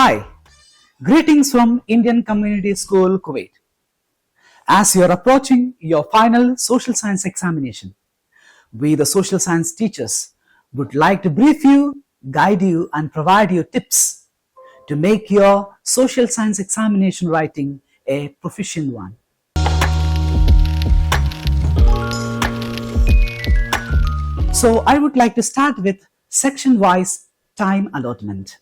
Hi, greetings from Indian Community School, Kuwait. As you are approaching your final social science examination, we, the social science teachers, would like to brief you, guide you, and provide you tips to make your social science examination writing a proficient one. So, I would like to start with section-wise time allotment.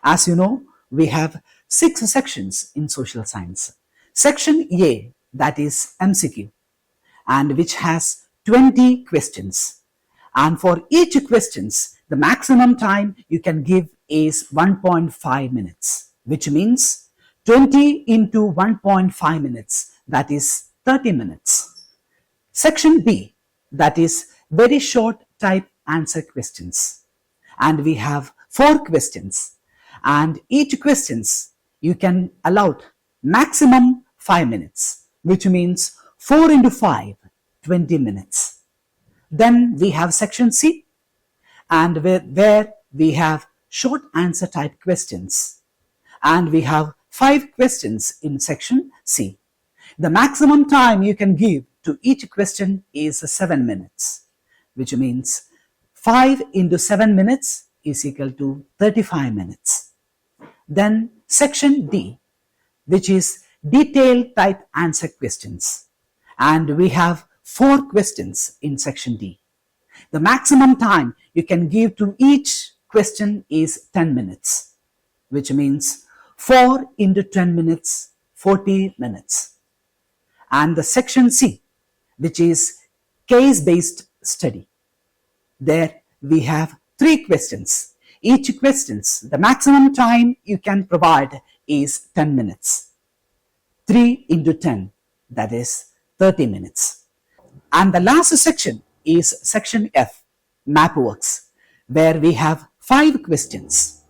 As you know, we have 6 sections in social science. Section A, that is MCQ, and which has 20 questions. And for each questions, the maximum time you can give is 1.5 minutes, which means 20 into 1.5 minutes, that is 30 minutes. Section B, that is very short type answer questions. And we have 4 questions. And each questions you can allow maximum 5 minutes, which means 4 into 5, 20 minutes. Then we have section C, and where we have short answer type questions. And we have 5 questions in section C. The maximum time you can give to each question is 7 minutes, which means 5 into 7 minutes is equal to 35 minutes. Then section D, which is detailed type answer questions. And we have 4 questions in section D. The maximum time you can give to each question is 10 minutes, which means 4 into 10 minutes, 40 minutes. And the section C, which is case-based study. There we have 3 questions. Each questions, the maximum time you can provide is 10 minutes. 3 into 10, that is 30 minutes. And the last section is section F, map works, where we have 5 questions.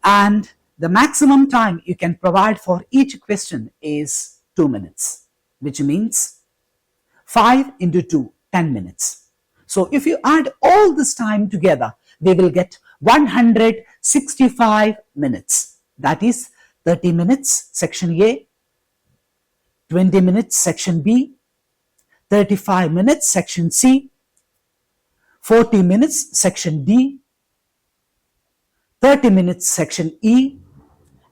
And the maximum time you can provide for each question is 2 minutes, which means 5 into 2, 10 minutes. So if you add all this time together, they will get 165 minutes. That is 30 minutes, section A, 20 minutes, section B, 35 minutes, section C, 40 minutes, section D, 30 minutes, section E,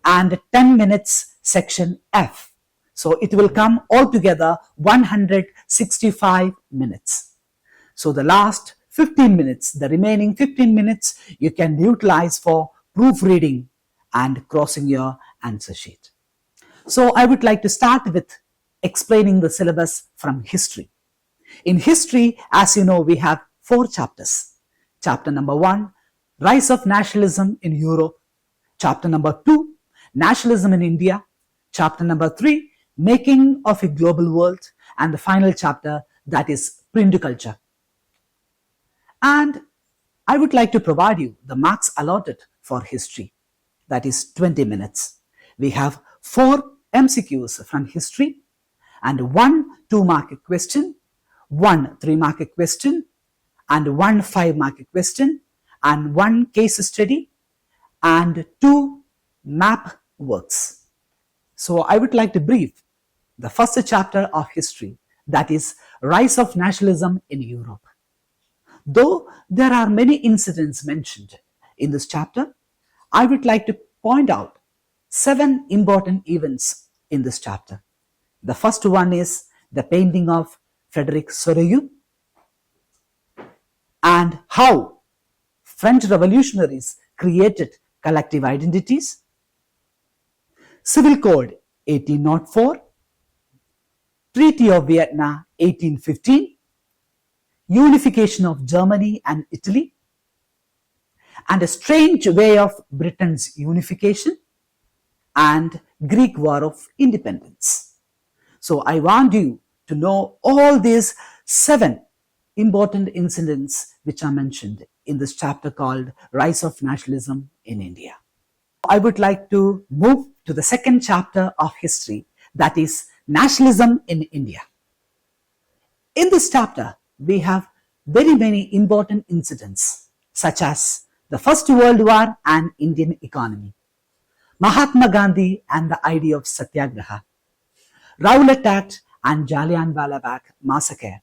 and 10 minutes, section F. So it will come altogether 165 minutes. So the last 15 minutes, the remaining 15 minutes you can utilize for proofreading and crossing your answer sheet. So I would like to start with explaining the syllabus from history. In history, as you know, we have 4 chapters. Chapter number 1, Rise of Nationalism in Europe. Chapter number 2, Nationalism in India. Chapter number 3, Making of a Global World. And the final chapter, that is Print Culture. And I would like to provide you the marks allotted for history, that is 20 minutes. We have 4 MCQs from history and 1 2-mark question, 1 3-mark question, and 1 5-mark question, and 1 case study, and 2 map works. So I would like to brief the first chapter of history, that is Rise of Nationalism in Europe. Though there are many incidents mentioned in this chapter, I would like to point out 7 important events in this chapter. The first one is the painting of Frederick Soreyu, and how French revolutionaries created collective identities. Civil Code 1804, Treaty of Vienna 1815, unification of Germany and Italy, and a strange way of Britain's unification, and Greek War of Independence. So I want you to know all these 7 important incidents which are mentioned in this chapter called Rise of Nationalism in India. I would like to move to the second chapter of history, that is Nationalism in India. In this chapter, we have very many important incidents, such as the First World War and Indian economy, Mahatma Gandhi and the idea of Satyagraha, Rowlatt Act and Jallianwala Bagh massacre,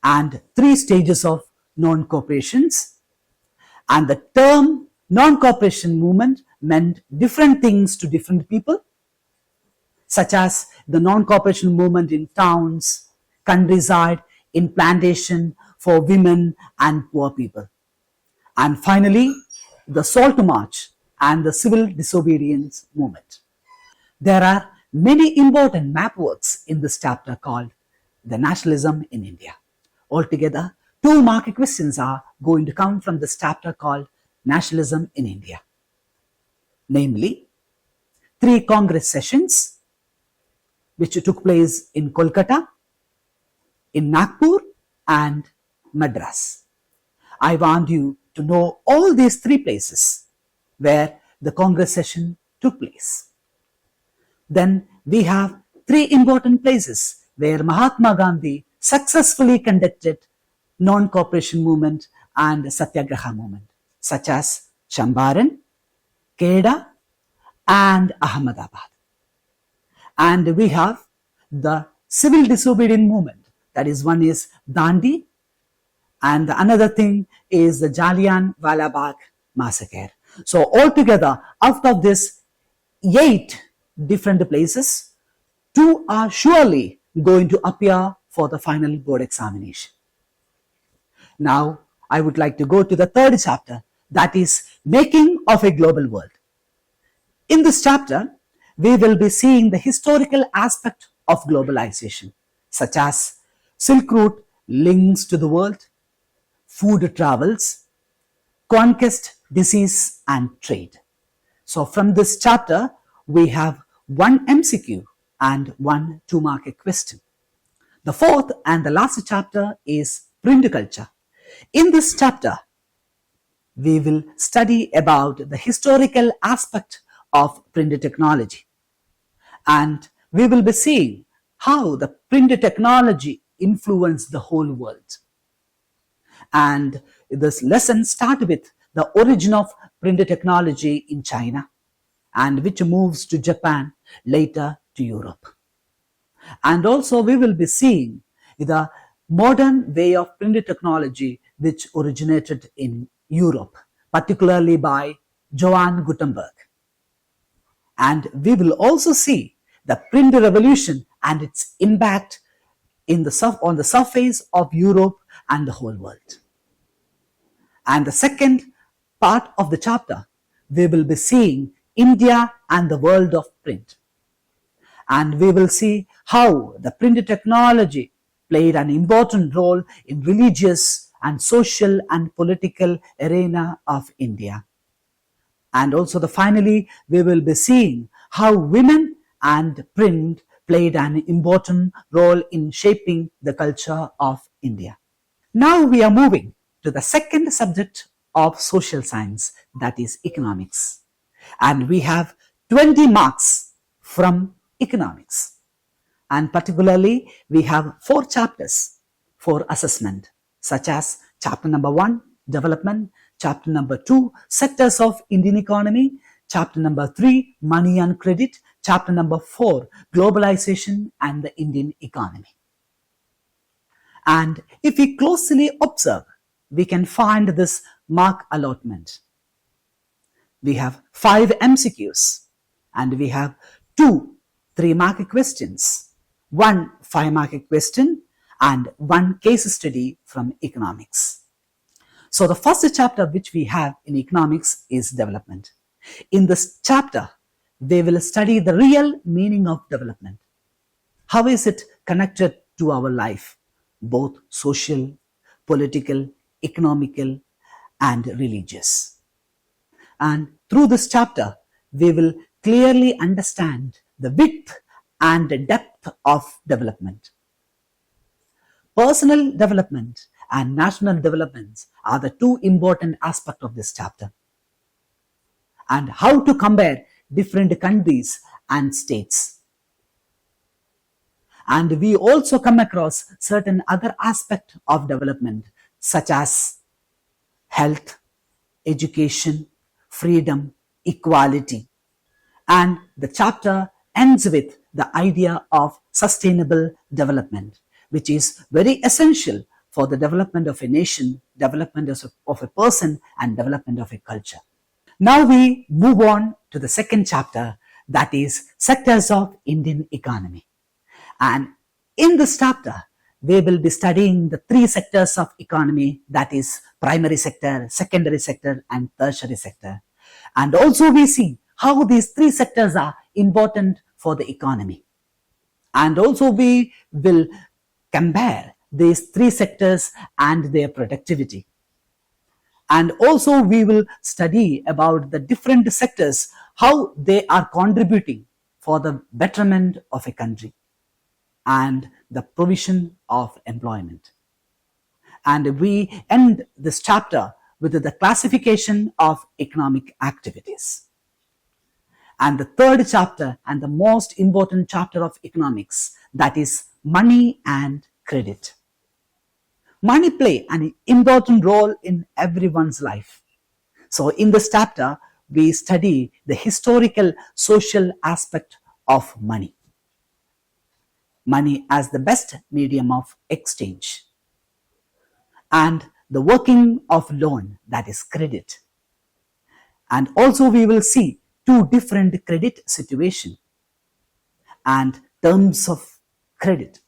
and three stages of non-cooperations. And the term non-cooperation movement meant different things to different people, such as the non-cooperation movement in towns, countryside, in plantation for women and poor people. And finally, the Salt March and the civil disobedience movement. There are many important map works in this chapter called The Nationalism in India. Altogether, two mark questions are going to come from this chapter called Nationalism in India. Namely, three Congress sessions which took place in Kolkata, in Nagpur and Madras. I want you to know all these three places where the Congress session took place. Then we have three important places where Mahatma Gandhi successfully conducted non-cooperation movement and Satyagraha movement, such as Champaran, Kheda and Ahmedabad. And we have the civil disobedience movement, that is, one is Dandi and another thing is the Jallianwala Bagh massacre. So altogether, out of this 8 different places, 2 are surely going to appear for the final board examination. Now, I would like to go to the third chapter, that is Making of a Global World. In this chapter, we will be seeing the historical aspect of globalization, such as Silk Route links to the world, food travels, conquest, disease, and trade. So from this chapter, we have one MCQ and one 2-mark question. The fourth and the last chapter is print culture. In this chapter, we will study about the historical aspect of print technology. And we will be seeing how the print technology influenced the whole world. And this lesson starts with the origin of print technology in China, and which moves to Japan, later to Europe. And also we will be seeing the modern way of print technology which originated in Europe, particularly by Johann Gutenberg. And we will also see the print revolution and its impact on the surface of Europe and the whole world. And the second part of the chapter, we will be seeing India and the world of print. And we will see how the print technology played an important role in religious and social and political arena of India. And also finally, we will be seeing how women and print played an important role in shaping the culture of India. Now we are moving to the second subject of social science, that is economics. And we have 20 marks from economics. And particularly, we have 4 chapters for assessment, such as chapter number 1, development, chapter number 2, sectors of Indian economy, chapter number 3, money and credit, chapter number 4, globalization and the Indian economy. And if we closely observe, we can find this mark allotment. We have 5 MCQs and we have 2 3-mark questions, 1 5-mark question and 1 case study from economics. So the first chapter which we have in economics is development. In this chapter, they will study the real meaning of development. How is it connected to our life, both social, political, economical, and religious. And through this chapter, we will clearly understand the width and the depth of development. Personal development and national development are the 2 important aspects of this chapter. And how to compare different countries and states. And we also come across certain other aspects of development, such as health, education, freedom, equality. And the chapter ends with the idea of sustainable development, which is very essential for the development of a nation, development of a person, and development of a culture. Now we move on to the second chapter, that is sectors of Indian economy. And in this chapter, we will be studying the three sectors of economy, that is primary sector, secondary sector, and tertiary sector. And also we see how these three sectors are important for the economy. And also we will compare these three sectors and their productivity. And also we will study about the different sectors, how they are contributing for the betterment of a country and the provision of employment. And we end this chapter with the classification of economic activities. And the third chapter and the most important chapter of economics, that is money and credit. Money play an important role in everyone's life. So in this chapter, we study the historical social aspect of money. Money as the best medium of exchange. And the working of loan, that is credit. And also we will see two different credit situations and terms of credit.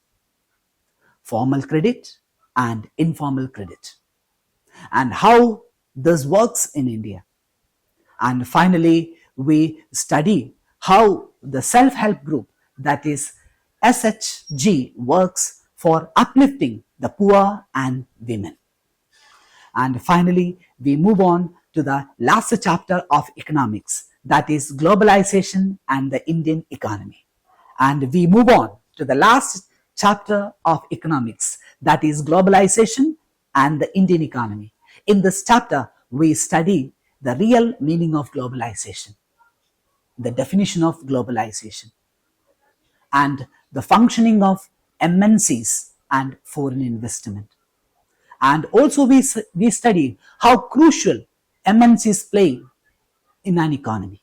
Formal credit and informal credit. And how this works in India. And finally, we study how the self-help group, that is SHG, works for uplifting the poor and women. And finally, we move on to the last chapter of economics, that is globalization and the Indian economy. And we move on to the last chapter of economics, that is globalization and the Indian economy. In this chapter, we study the real meaning of globalization, the definition of globalization, and the functioning of MNCs and foreign investment. And also we study how crucial MNCs play in an economy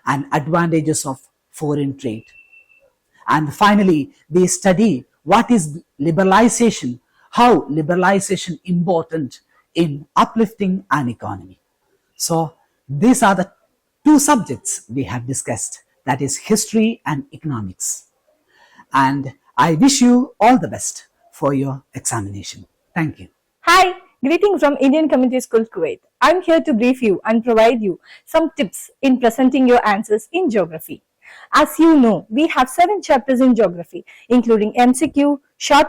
and advantages of foreign trade. And finally, we study what is liberalization, how liberalization important in uplifting an economy. So these are the two subjects we have discussed, that is history and economics. And I wish you all the best for your examination. Thank you. Hi, greetings from Indian Community School, Kuwait. I'm here to brief you and provide you some tips in presenting your answers in geography. As you know, we have 7 chapters in geography, including MCQ, short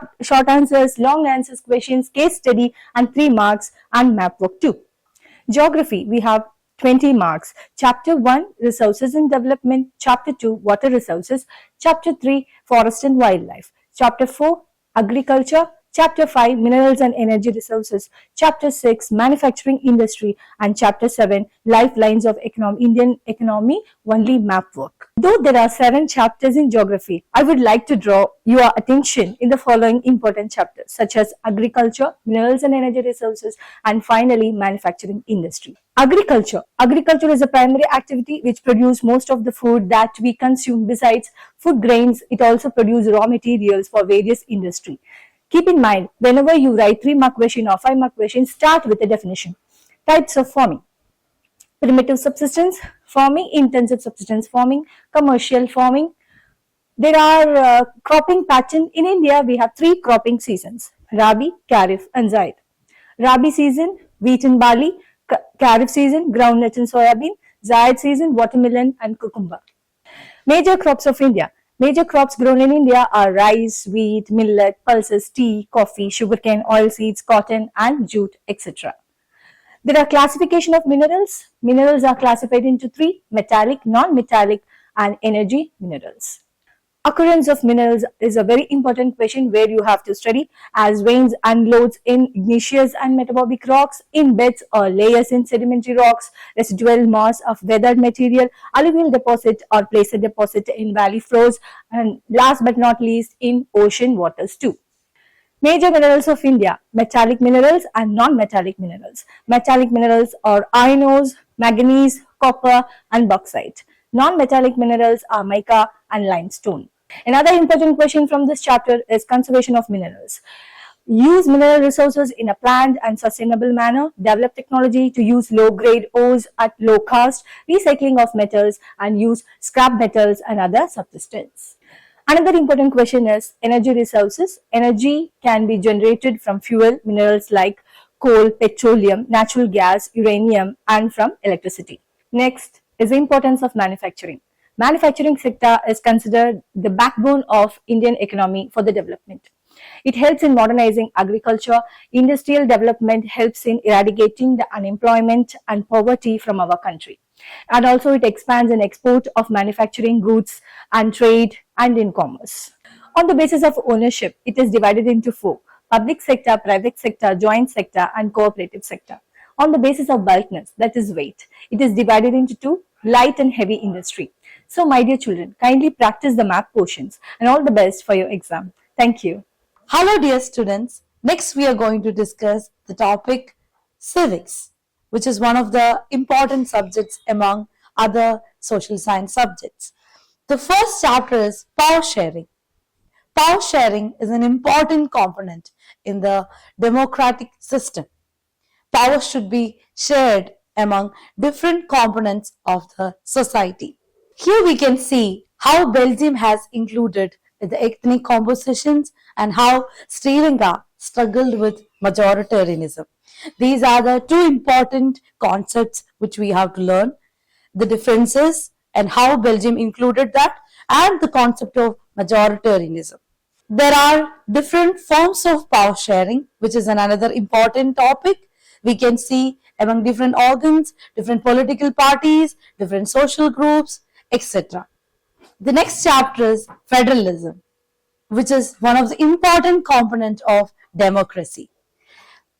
answers, long answers, questions, case study, and 3 marks, and map work too. Geography, we have 20 marks. Chapter 1, Resources and Development. Chapter 2, Water Resources. Chapter 3, Forest and Wildlife. Chapter 4, Agriculture. Chapter 5, Minerals and Energy Resources. Chapter 6, Manufacturing Industry. And Chapter 7, Lifelines of Indian Economy, only map work. Though there are 7 chapters in geography, I would like to draw your attention in the following important chapters, such as Agriculture, Minerals and Energy Resources, and finally, Manufacturing Industry. Agriculture. Agriculture is a primary activity which produces most of the food that we consume. Besides food grains, it also produces raw materials for various industry. Keep in mind, whenever you write 3-mark question or 5-mark question, start with a definition. Types of farming. Primitive subsistence farming, intensive subsistence farming, commercial farming. There are cropping pattern. In India, we have 3 cropping seasons: Rabi, Kharif, and Zaid. Rabi season, wheat and barley. Kharif season, groundnut and soybean. Zaid season, watermelon and cucumber. Major crops of India. Major crops grown in India are rice, wheat, millet, pulses, tea, coffee, sugarcane, oilseeds, cotton, and jute, etc. There are classification of minerals. Minerals are classified into 3: metallic, non-metallic, and energy minerals. Occurrence of minerals is a very important question where you have to study, as veins and lodes in igneous and metamorphic rocks, in beds or layers in sedimentary rocks, residual mass of weathered material, alluvial deposit or placer deposit in valley floors, and last but not least in ocean waters too. Major minerals of India: metallic minerals and non-metallic minerals. Metallic minerals are iron ores, manganese, copper, and bauxite. Non-metallic minerals are mica and limestone. Another important question from this chapter is conservation of minerals. Use mineral resources in a planned and sustainable manner, develop technology to use low-grade ores at low cost, recycling of metals, and use scrap metals and other substances. Another important question is energy resources. Energy can be generated from fuel, minerals like coal, petroleum, natural gas, uranium, and from electricity. Next is the importance of manufacturing. Manufacturing sector is considered the backbone of Indian economy for the development. It helps in modernizing agriculture. Industrial development helps in eradicating the unemployment and poverty from our country. And also it expands in export of manufacturing goods and trade and in commerce. On the basis of ownership, it is divided into four: public sector, private sector, joint sector, and cooperative sector. On the basis of bulkness, that is weight, it is divided into two: light and heavy industry. So, my dear children, kindly practice the math portions and all the best for your exam. Thank you. Hello, dear students. Next, we are going to discuss the topic civics, which is one of the important subjects among other social science subjects. The first chapter is power sharing. Power sharing is an important component in the democratic system. Power should be shared among different components of the society. Here we can see how Belgium has included the ethnic compositions and how Sri Lanka struggled with majoritarianism. These are the two important concepts which we have to learn: the differences and how Belgium included that, and the concept of majoritarianism. There are different forms of power sharing, which is another important topic. We can see among different organs, different political parties, different social groups, etc. The next chapter is federalism, which is one of the important components of democracy.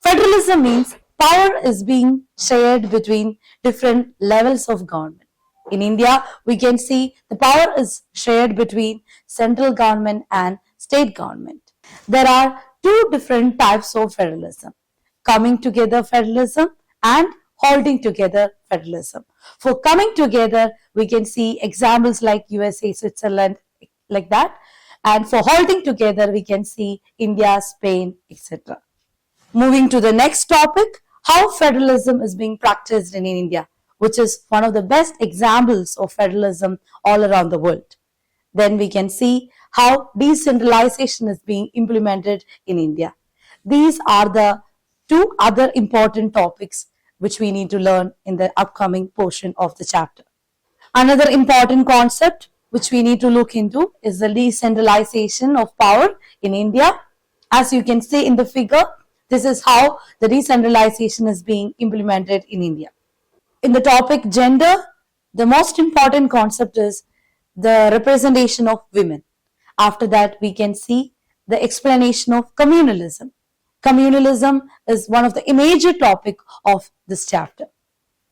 Federalism means power is being shared between different levels of government. In India, we can see the power is shared between central government and state government. There are two different types of federalism: coming together federalism and holding together federalism. For coming together, we can see examples like USA, Switzerland, like that. And for holding together, we can see India, Spain, etc. Moving to the next topic, how federalism is being practiced in India, which is one of the best examples of federalism all around the world. Then we can see how decentralization is being implemented in India. These are the two other important topics which we need to learn in the upcoming portion of the chapter. Another important concept which we need to look into is the decentralization of power in India. As you can see in the figure, this is how the decentralization is being implemented in India. In the topic gender, the most important concept is the representation of women. After that, we can see the explanation of communalism. Communalism is one of the major topic of this chapter.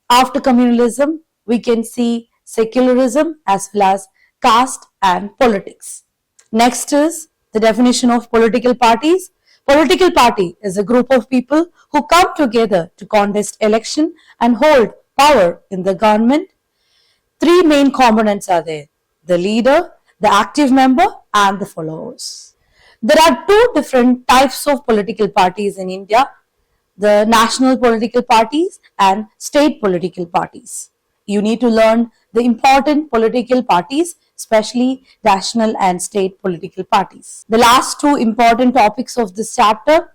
After communalism, we can see secularism as well as caste and politics. Next is the definition of political parties. Political party is a group of people who come together to contest election and hold power in the government. Three main components are there: the leader, the active member, and the followers. There are two different types of political parties in India: the national political parties and state political parties. You need to learn the important political parties, especially national and state political parties. The last two important topics of this chapter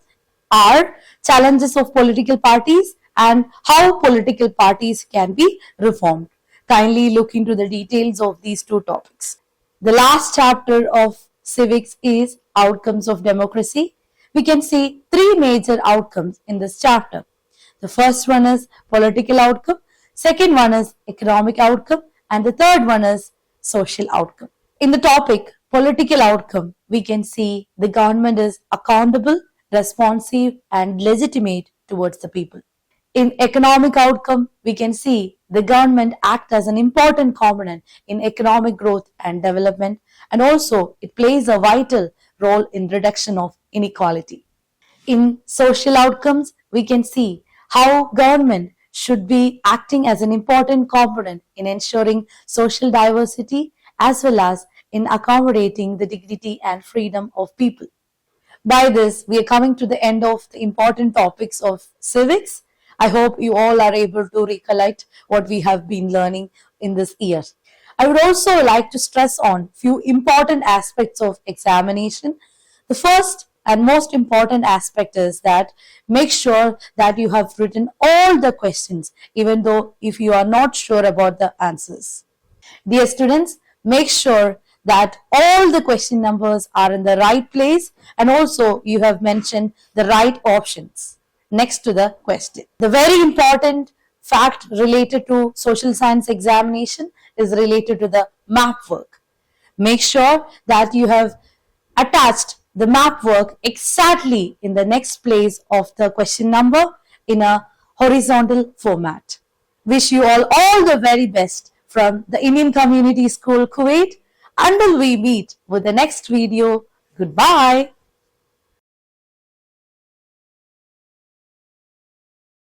are challenges of political parties and how political parties can be reformed. Kindly look into the details of these two topics. The last chapter of civics is outcomes of democracy. We can see three major outcomes in this chapter. The first one is political outcome, second one is economic outcome, and the third one is social outcome. In the topic political outcome, we can see the government is accountable, responsive, and legitimate towards the people. In economic outcome, we can see the government act as an important component in economic growth and development, and also it plays a vital role in reduction of inequality. In social outcomes, we can see how government should be acting as an important component in ensuring social diversity as well as in accommodating the dignity and freedom of people. By this, we are coming to the end of the important topics of civics. I hope you all are able to recollect what we have been learning in this year. I would also like to stress on few important aspects of examination. The first and most important aspect is that make sure that you have written all the questions, even though if you are not sure about the answers. Dear students, make sure that all the question numbers are in the right place and also you have mentioned the right options next to the question. The very important fact related to social science examination is related to the map work. Make sure that you have attached the map work exactly in the next place of the question number in a horizontal format. Wish you all the very best from the Indian Community School, Kuwait. Until we meet with the next video, goodbye.